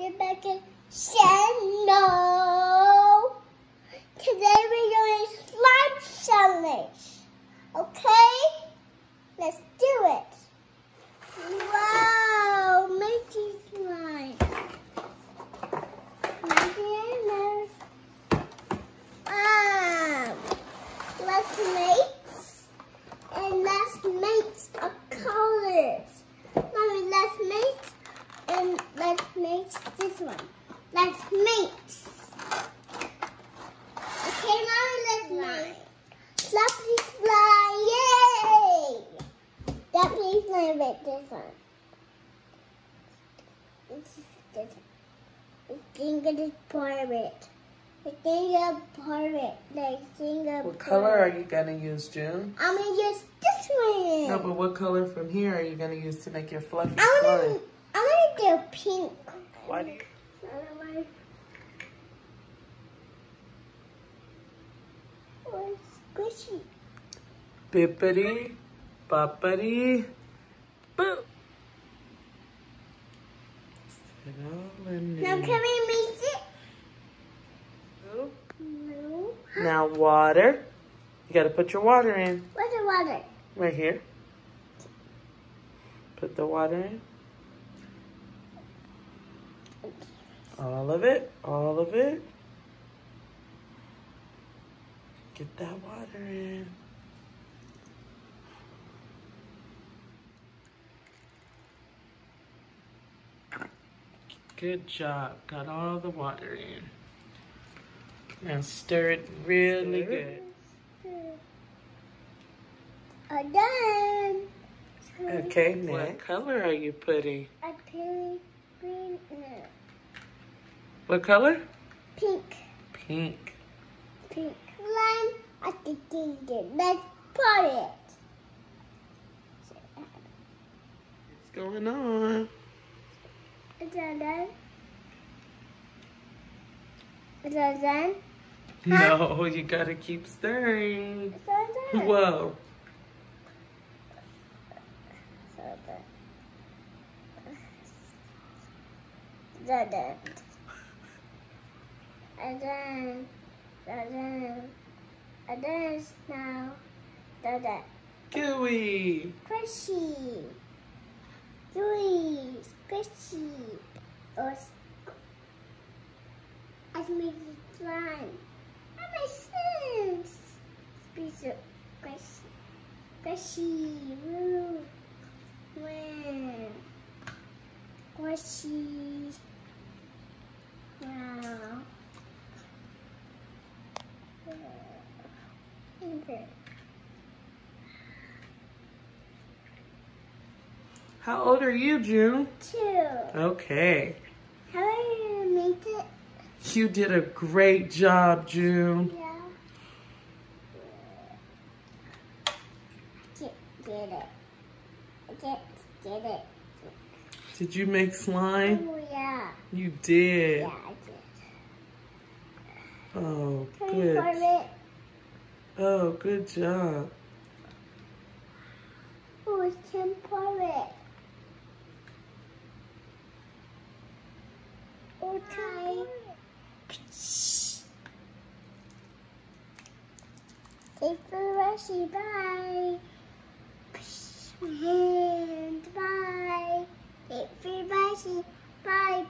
get back in channel. Today we're doing slime challenge. Okay? Let's do it. Wow, making slime. Let's make a colors. Mommy, let's make this one. Let's mix. Okay, Mommy, let's make. Fluffy slime, yay! That please let me make this one. I'm gonna pour it. What color are you gonna use, June? I'm gonna use this one. No, but what color from here are you gonna use to make your fluffy I'm slime? gonna do pink. Why do you? Oh, squishy. Bippity, boppity, boo. Now can we mix it? No. Now water. You gotta put your water in. Where's the water? Right here. Put the water in. All of it. All of it. Get that water in. Good job. Got all the water in. Now stir it really good. I'm done. Okay, next. What color are you putting? A pink, green, What color? pink. Pink. Pink slime. I can do it. Let's put it. What's going on? Is that done? Is that done? No, you gotta keep stirring. Is that done? Whoa. Is that done? And then now, that Gooey. squishy, gooey, squishy, or I made it slime. That makes sense. Piece of squishy, woo, wah, squishy, wow. Okay. How old are you, June? 2. Okay. How are you make it? You did a great job, June. Yeah. Get it. Get it. Did you make slime? Oh yeah. You did. Yeah, I did. Oh, Can you good. pour it? Oh, good job. Oh, I can pour it. Okay. Take the rushy, bye. And bye. Take the rushy, bye.